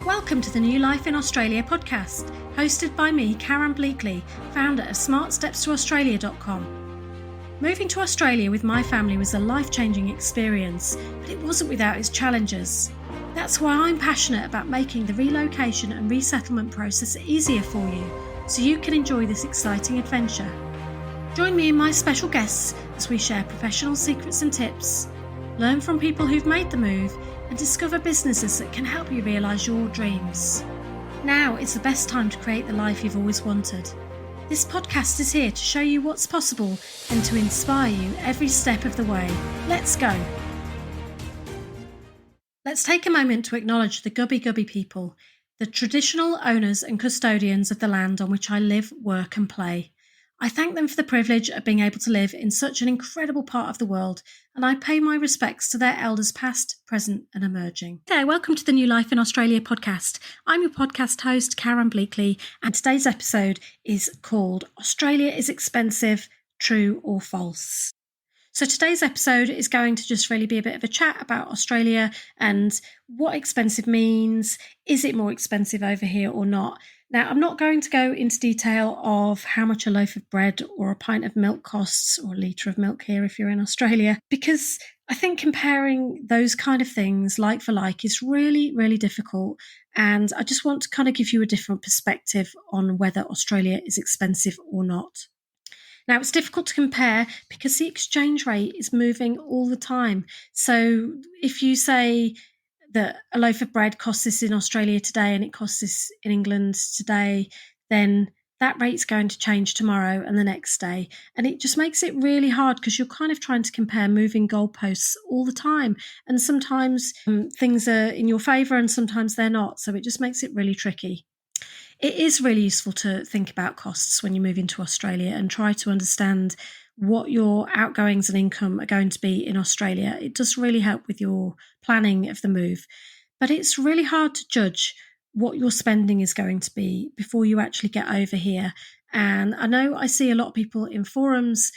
Welcome to the New Life in Australia podcast, hosted by me, Karen Bleakley, founder of smartstepstoaustralia.com. Moving to Australia with my family was a life-changing experience, but it wasn't without its challenges. That's why I'm passionate about making the relocation and resettlement process easier for you, so you can enjoy this exciting adventure. Join me and my special guests as we share professional secrets and tips, learn from people who've made the move, and discover businesses that can help you realise your dreams. Now is the best time to create the life you've always wanted. This podcast is here to show you what's possible and to inspire you every step of the way. Let's go. Let's take a moment to acknowledge the Gubbi Gubbi people, the traditional owners and custodians of the land on which I live, work and play. I thank them for the privilege of being able to live in such an incredible part of the world, and I pay my respects to their elders past, present and emerging. Okay, welcome to the New Life in Australia podcast. I'm your podcast host, Karen Bleakley, and today's episode is called Australia is Expensive, True or False? So today's episode is going to just really be a bit of a chat about Australia and what expensive means. Is it more expensive over here or not? Now, I'm not going to go into detail of how much a loaf of bread or a pint of milk costs, or a litre of milk here if you're in Australia, because I think comparing those kind of things like for like is really, really difficult. And I just want to kind of give you a different perspective on whether Australia is expensive or not. Now, it's difficult to compare because the exchange rate is moving all the time. So if you say that a loaf of bread costs this in Australia today and it costs this in England today, then that rate's going to change tomorrow and the next day. And it just makes it really hard because you're kind of trying to compare moving goalposts all the time. And sometimes things are in your favour and sometimes they're not. So it just makes it really tricky. It is really useful to think about costs when you move into Australia and try to understand what your outgoings and income are going to be in Australia. It does really help with your planning of the move. But it's really hard to judge what your spending is going to be before you actually get over here. And I know I see a lot of people in forums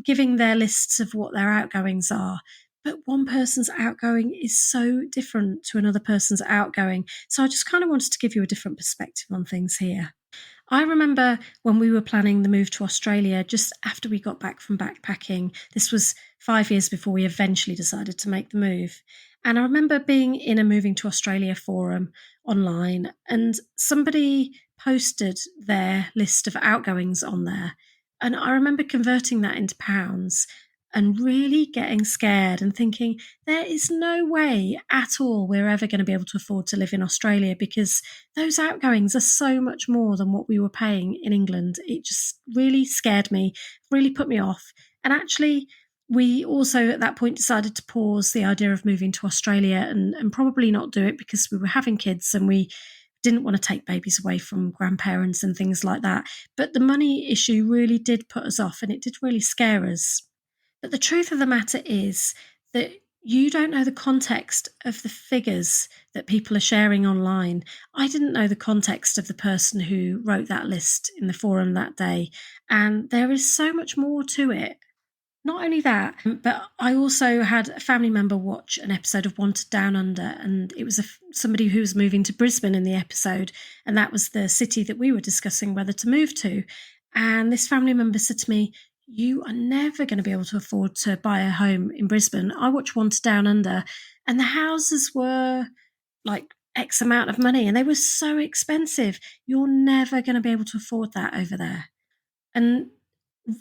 giving their lists of what their outgoings are. But one person's outgoing is so different to another person's outgoing. So I just kind of wanted to give you a different perspective on things here. I remember when we were planning the move to Australia, just after we got back from backpacking. This was 5 years before we eventually decided to make the move. And I remember being in a Moving to Australia forum online, and somebody posted their list of outgoings on there. And I remember converting that into pounds and really getting scared and thinking, there is no way at all we're ever going to be able to afford to live in Australia because those outgoings are so much more than what we were paying in England. It just really scared me, really put me off. And actually, we also at that point decided to pause the idea of moving to Australia and probably not do it because we were having kids and we didn't want to take babies away from grandparents and things like that. But the money issue really did put us off and it did really scare us. But the truth of the matter is that you don't know the context of the figures that people are sharing online. I didn't know the context of the person who wrote that list in the forum that day. And there is so much more to it. Not only that, but I also had a family member watch an episode of Wanted Down Under, and it was somebody who was moving to Brisbane in the episode, and that was the city that we were discussing whether to move to. And this family member said to me, "You are never going to be able to afford to buy a home in Brisbane. I watched Wanted Down Under and the houses were like X amount of money and they were so expensive. You're never going to be able to afford that over there." And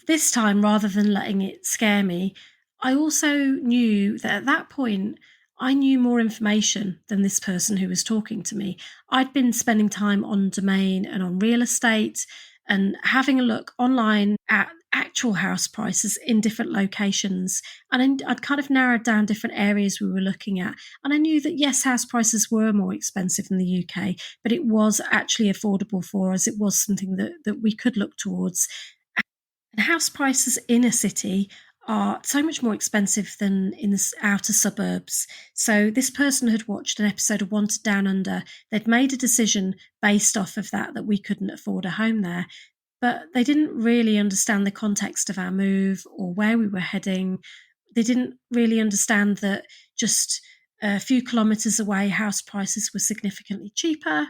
this time, rather than letting it scare me, I also knew that at that point, I knew more information than this person who was talking to me. I'd been spending time on Domain and on real estate and having a look online at actual house prices in different locations. And I'd kind of narrowed down different areas we were looking at. And I knew that, yes, house prices were more expensive in the UK, but it was actually affordable for us. It was something that we could look towards. And house prices in a city are so much more expensive than in the outer suburbs. So this person had watched an episode of Wanted Down Under. They'd made a decision based off of that we couldn't afford a home there. But they didn't really understand the context of our move or where we were heading. They didn't really understand that just a few kilometres away, house prices were significantly cheaper.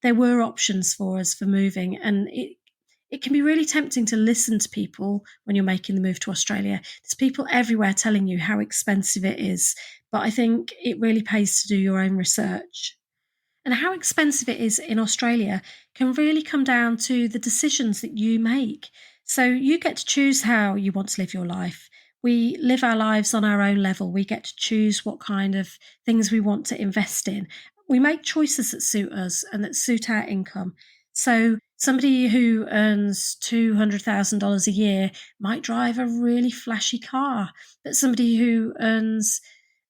There were options for us for moving, and it can be really tempting to listen to people when you're making the move to Australia. There's people everywhere telling you how expensive it is, but I think it really pays to do your own research. And how expensive it is in Australia can really come down to the decisions that you make. So you get to choose how you want to live your life. We live our lives on our own level. We get to choose what kind of things we want to invest in. We make choices that suit us and that suit our income. So somebody who earns $200,000 a year might drive a really flashy car, but somebody who earns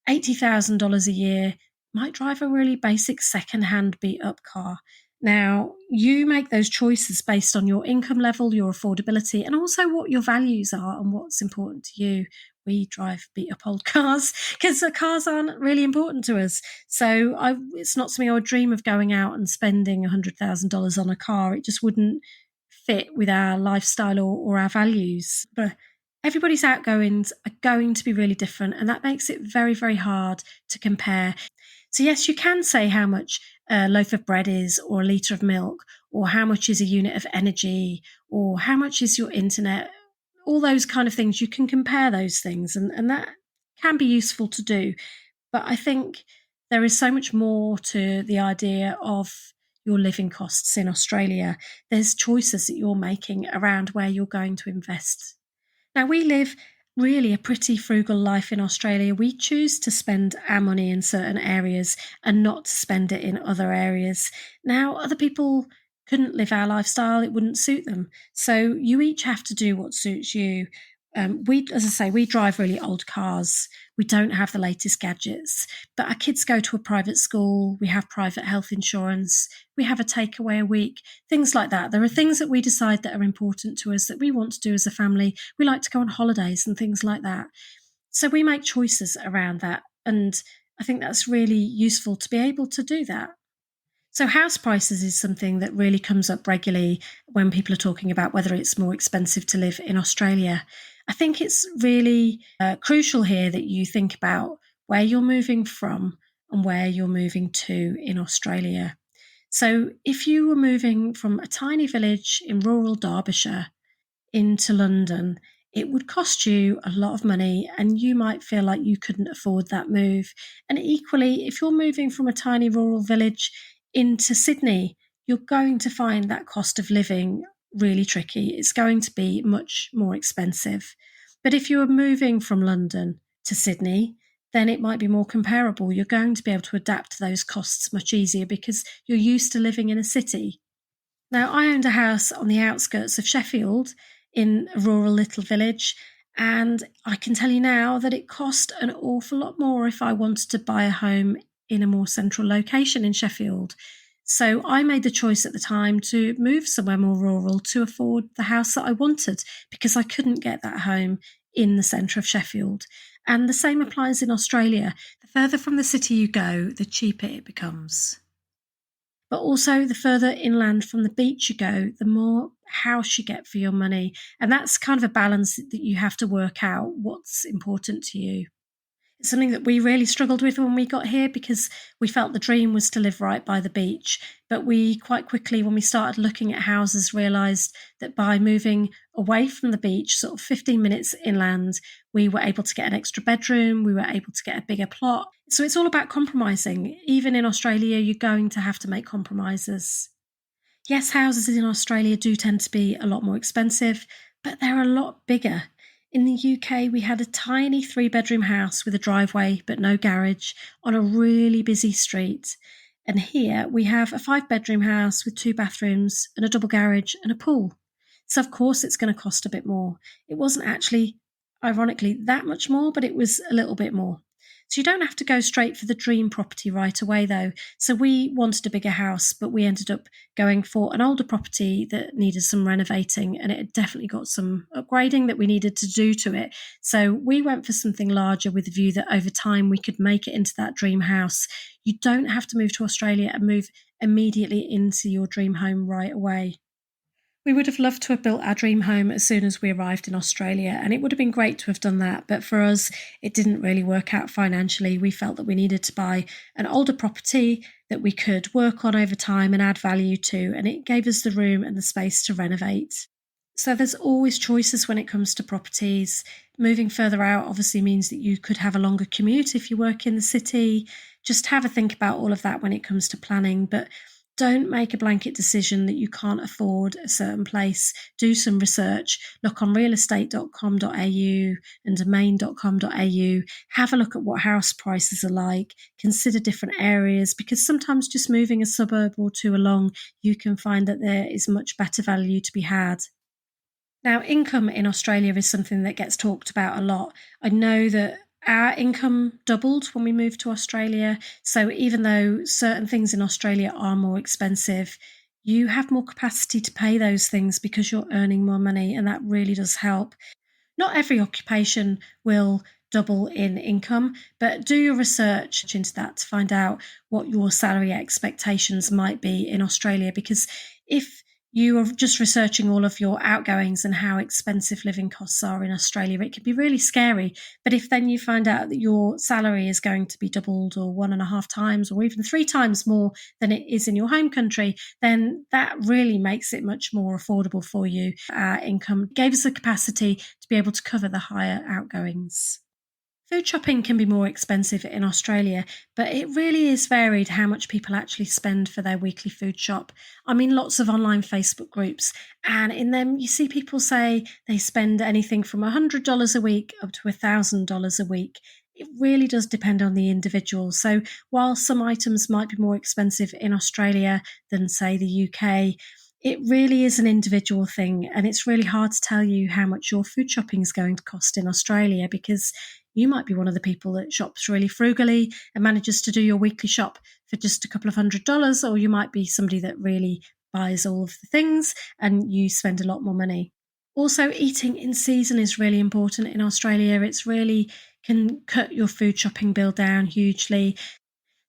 $80,000 a year might drive a really basic second-hand beat-up car. Now, you make those choices based on your income level, your affordability, and also what your values are and what's important to you. We drive beat-up old cars because the cars aren't really important to us. So it's not something I would dream of going out and spending $100,000 on a car. It just wouldn't fit with our lifestyle or our values. But everybody's outgoings are going to be really different, and that makes it very, very hard to compare. So yes, you can say how much a loaf of bread is, or a litre of milk, or how much is a unit of energy, or how much is your internet, all those kind of things. You can compare those things, and that can be useful to do. But I think there is so much more to the idea of your living costs in Australia. There's choices that you're making around where you're going to invest. Now, we live really a pretty frugal life in Australia. We choose to spend our money in certain areas and not to spend it in other areas. Now, other people couldn't live our lifestyle, it wouldn't suit them. So you each have to do what suits you. As I say, we drive really old cars. We don't have the latest gadgets, but our kids go to a private school. We have private health insurance. We have a takeaway a week, things like that. There are things that we decide that are important to us that we want to do as a family. We like to go on holidays and things like that. So we make choices around that. And I think that's really useful to be able to do that. So house prices is something that really comes up regularly when people are talking about whether it's more expensive to live in Australia. I think it's really crucial here that you think about where you're moving from and where you're moving to in Australia. So if you were moving from a tiny village in rural Derbyshire into London, it would cost you a lot of money and you might feel like you couldn't afford that move. And equally, if you're moving from a tiny rural village into Sydney, you're going to find that cost of living really tricky. It's going to be much more expensive. But if you are moving from London to Sydney, then it might be more comparable. You're going to be able to adapt to those costs much easier because you're used to living in a city. Now, I owned a house on the outskirts of Sheffield in a rural little village, and I can tell you now that it cost an awful lot more if I wanted to buy a home in a more central location in Sheffield. So I made the choice at the time to move somewhere more rural to afford the house that I wanted because I couldn't get that home in the centre of Sheffield. And the same applies in Australia. The further from the city you go, the cheaper it becomes. But also, the further inland from the beach you go, the more house you get for your money. And that's kind of a balance that you have to work out what's important to you. It's something that we really struggled with when we got here because we felt the dream was to live right by the beach. But we quite quickly, when we started looking at houses, realised that by moving away from the beach, sort of 15 minutes inland, we were able to get an extra bedroom, we were able to get a bigger plot. So it's all about compromising. Even in Australia, you're going to have to make compromises. Yes, houses in Australia do tend to be a lot more expensive, but they're a lot bigger. In the UK, we had a tiny 3-bedroom house with a driveway but no garage on a really busy street. And here we have a 5-bedroom house with 2 bathrooms and a double garage and a pool. So of course it's going to cost a bit more. It wasn't actually, ironically, that much more, but it was a little bit more. So you don't have to go straight for the dream property right away though. So we wanted a bigger house, but we ended up going for an older property that needed some renovating, and it had definitely got some upgrading that we needed to do to it. So we went for something larger with the view that over time we could make it into that dream house. You don't have to move to Australia and move immediately into your dream home right away. We would have loved to have built our dream home as soon as we arrived in Australia, and it would have been great to have done that. But for us, it didn't really work out financially. We felt that we needed to buy an older property that we could work on over time and add value to, and it gave us the room and the space to renovate. So there's always choices when it comes to properties. Moving further out obviously means that you could have a longer commute if you work in the city. Just have a think about all of that when it comes to planning, but don't make a blanket decision that you can't afford a certain place. Do some research. Look on realestate.com.au and domain.com.au. Have a look at what house prices are like. Consider different areas, because sometimes just moving a suburb or two along, you can find that there is much better value to be had. Now, income in Australia is something that gets talked about a lot. I know that our income doubled when we moved to Australia. So even though certain things in Australia are more expensive, you have more capacity to pay those things because you're earning more money, and that really does help. Not every occupation will double in income, but do your research into that to find out what your salary expectations might be in Australia. Because if you are just researching all of your outgoings and how expensive living costs are in Australia, it can be really scary. But if then you find out that your salary is going to be doubled or 1.5 times or even 3 times more than it is in your home country, then that really makes it much more affordable for you. Our income gave us the capacity to be able to cover the higher outgoings. Food shopping can be more expensive in Australia, but it really is varied how much people actually spend for their weekly food shop. I'm in lots of online Facebook groups, and in them you see people say they spend anything from $100 a week up to $1,000 a week. It really does depend on the individual. So while some items might be more expensive in Australia than, say, the UK, it really is an individual thing, and it's really hard to tell you how much your food shopping is going to cost in Australia, because you might be one of the people that shops really frugally and manages to do your weekly shop for just a couple of $100s, or you might be somebody that really buys all of the things and you spend a lot more money. Also, eating in season is really important in Australia. It's really can cut your food shopping bill down hugely.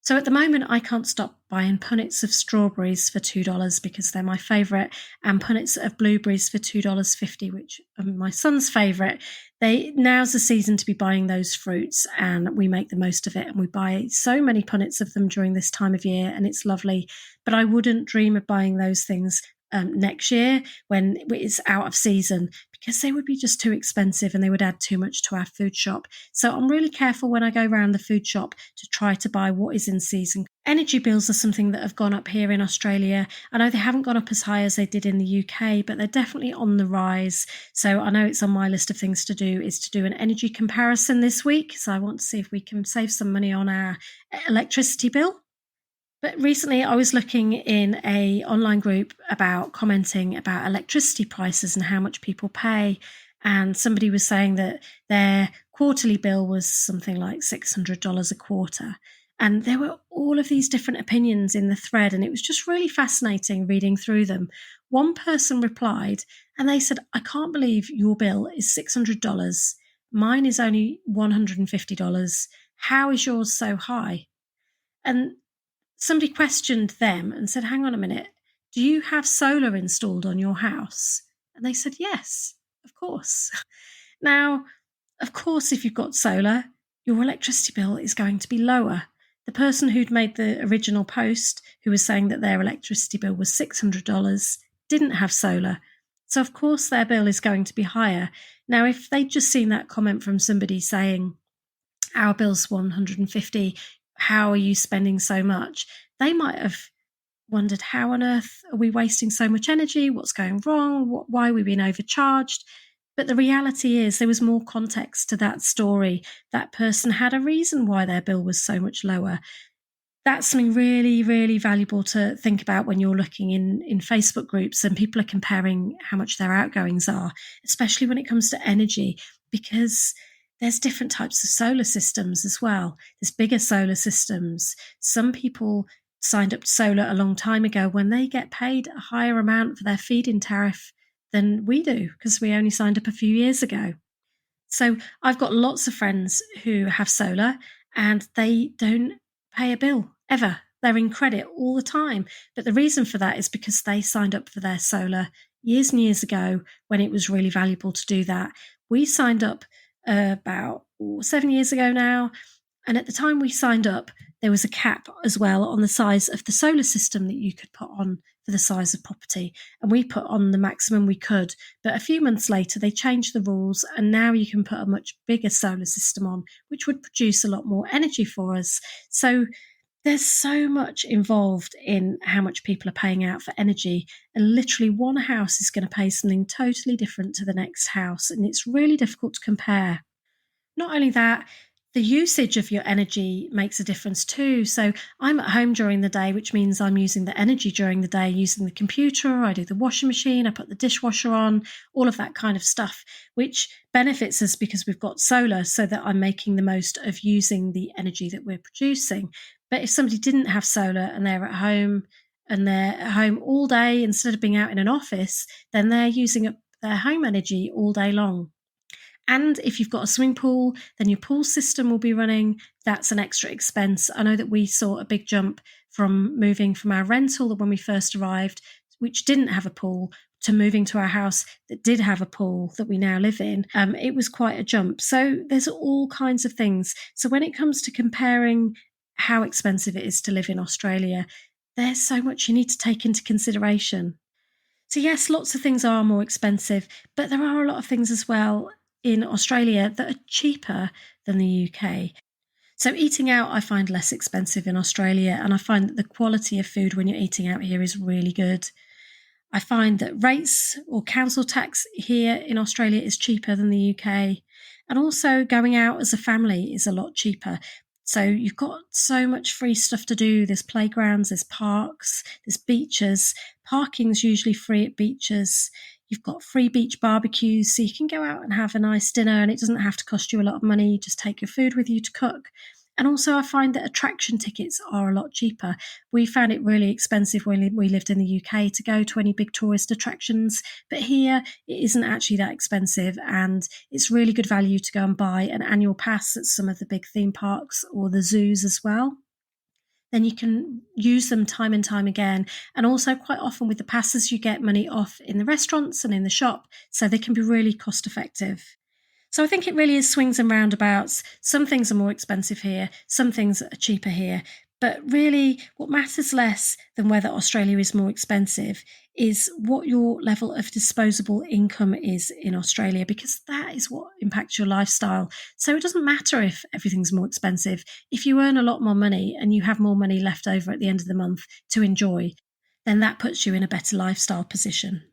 So at the moment, I can't stop buying punnets of strawberries for $2 because they're my favourite, and punnets of blueberries for $2.50, which are my son's favourite. Now's the season to be buying those fruits, and we make the most of it. And we buy so many punnets of them during this time of year, and it's lovely. But I wouldn't dream of buying those things next year when it's out of season, because they would be just too expensive and they would add too much to our food shop. So I'm really careful when I go around the food shop to try to buy what is in season. Energy bills are something that have gone up here in Australia. I know they haven't gone up as high as they did in the UK, but they're definitely on the rise. So I know it's on my list of things to do is to do an energy comparison this week. So I want to see if we can save some money on our electricity bill. But recently I was looking in a online group about commenting about electricity prices and how much people pay. And somebody was saying that their quarterly bill was something like $600 a quarter. And there were all of these different opinions in the thread, and it was just really fascinating reading through them. One person replied and they said, "I can't believe your bill is $600. Mine is only $150. How is yours so high?" And somebody questioned them and said, "Hang on a minute, do you have solar installed on your house?" And they said, "Yes, of course." Now, of course, if you've got solar, your electricity bill is going to be lower. The person who'd made the original post, who was saying that their electricity bill was $600, didn't have solar. So, of course, their bill is going to be higher. Now, if they'd just seen that comment from somebody saying, "Our bill's 150, how are you spending so much?" they might have wondered, how on earth are we wasting so much energy? What's going wrong? Why are we being overcharged? But the reality is there was more context to that story. That person had a reason why their bill was so much lower. That's something really, really valuable to think about when you're looking in Facebook groups and people are comparing how much their outgoings are, especially when it comes to energy, because there's different types of solar systems as well. There's bigger solar systems. Some people signed up to solar a long time ago when they get paid a higher amount for their feed-in tariff than we do, because we only signed up a few years ago. So I've got lots of friends who have solar and they don't pay a bill ever. They're in credit all the time. But the reason for that is because they signed up for their solar years and years ago when it was really valuable to do that. We signed up about 7 years ago now. And at the time we signed up, there was a cap as well on the size of the solar system that you could put on for the size of property. And we put on the maximum we could. But a few months later, they changed the rules. And now you can put a much bigger solar system on, which would produce a lot more energy for us. So there's so much involved in how much people are paying out for energy. And literally one house is going to pay something totally different to the next house. And it's really difficult to compare. Not only that, the usage of your energy makes a difference too. So I'm at home during the day, which means I'm using the energy during the day, using the computer, I do the washing machine, I put the dishwasher on, all of that kind of stuff, which benefits us because we've got solar so that I'm making the most of using the energy that we're producing. But if somebody didn't have solar and they're at home all day instead of being out in an office, then they're using up their home energy all day long. And if you've got a swimming pool, then your pool system will be running. That's an extra expense. I know that we saw a big jump from moving from our rental when we first arrived, which didn't have a pool, to moving to our house that did have a pool that we now live in. It was quite a jump. So there's all kinds of things. So when it comes to comparing how expensive it is to live in Australia, there's so much you need to take into consideration. So yes, lots of things are more expensive, but there are a lot of things as well in Australia that are cheaper than the UK. So eating out I find less expensive in Australia, and I find that the quality of food when you're eating out here is really good. I find that rates or council tax here in Australia is cheaper than the UK. And also going out as a family is a lot cheaper. So you've got so much free stuff to do. There's playgrounds, there's parks, there's beaches. Parking's usually free at beaches. You've got free beach barbecues, so you can go out and have a nice dinner and it doesn't have to cost you a lot of money. You just take your food with you to cook. And also I find that attraction tickets are a lot cheaper. We found it really expensive when we lived in the UK to go to any big tourist attractions, but here it isn't actually that expensive, and it's really good value to go and buy an annual pass at some of the big theme parks or the zoos as well. Then you can use them time and time again. And also quite often with the passes, you get money off in the restaurants and in the shop, so they can be really cost effective. So I think it really is swings and roundabouts. Some things are more expensive here, some things are cheaper here. But really, what matters less than whether Australia is more expensive is what your level of disposable income is in Australia, because that is what impacts your lifestyle. So it doesn't matter if everything's more expensive. If you earn a lot more money and you have more money left over at the end of the month to enjoy, then that puts you in a better lifestyle position.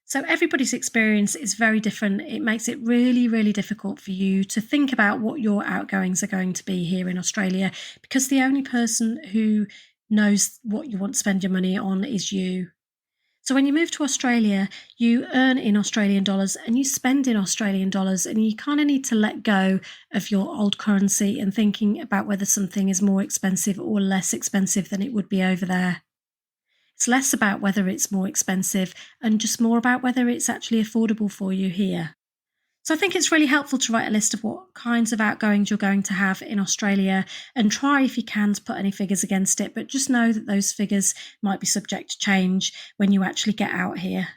So everybody's experience is very different. It makes it really, really difficult for you to think about what your outgoings are going to be here in Australia, because the only person who knows what you want to spend your money on is you. So when you move to Australia, you earn in Australian dollars and you spend in Australian dollars, and you kind of need to let go of your old currency and thinking about whether something is more expensive or less expensive than it would be over there. It's less about whether it's more expensive and just more about whether it's actually affordable for you here. So I think it's really helpful to write a list of what kinds of outgoings you're going to have in Australia, and try, if you can, to put any figures against it, but just know that those figures might be subject to change when you actually get out here.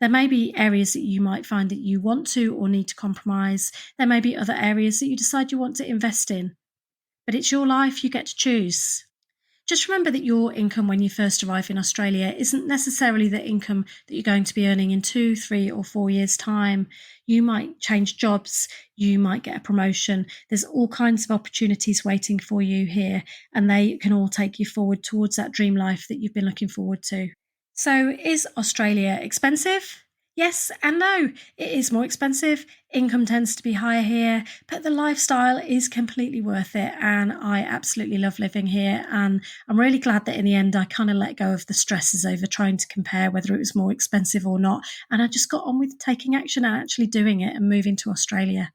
There may be areas that you might find that you want to or need to compromise. There may be other areas that you decide you want to invest in. But it's your life, you get to choose. Just remember that your income when you first arrive in Australia isn't necessarily the income that you're going to be earning in 2, 3 or 4 years' time. You might change jobs, you might get a promotion. There's all kinds of opportunities waiting for you here, and they can all take you forward towards that dream life that you've been looking forward to. So is Australia expensive? Yes and no. It is more expensive. Income tends to be higher here, but the lifestyle is completely worth it, and I absolutely love living here. And I'm really glad that in the end I kind of let go of the stresses over trying to compare whether it was more expensive or not, and I just got on with taking action and actually doing it and moving to Australia.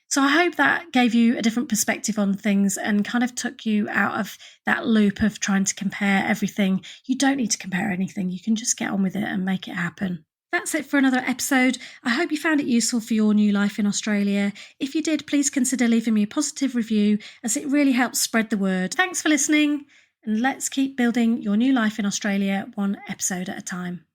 So I hope that gave you a different perspective on things and kind of took you out of that loop of trying to compare everything. You don't need to compare anything. You can just get on with it and make it happen. That's it for another episode. I hope you found it useful for your new life in Australia. If you did, please consider leaving me a positive review, as it really helps spread the word. Thanks for listening, and let's keep building your new life in Australia one episode at a time.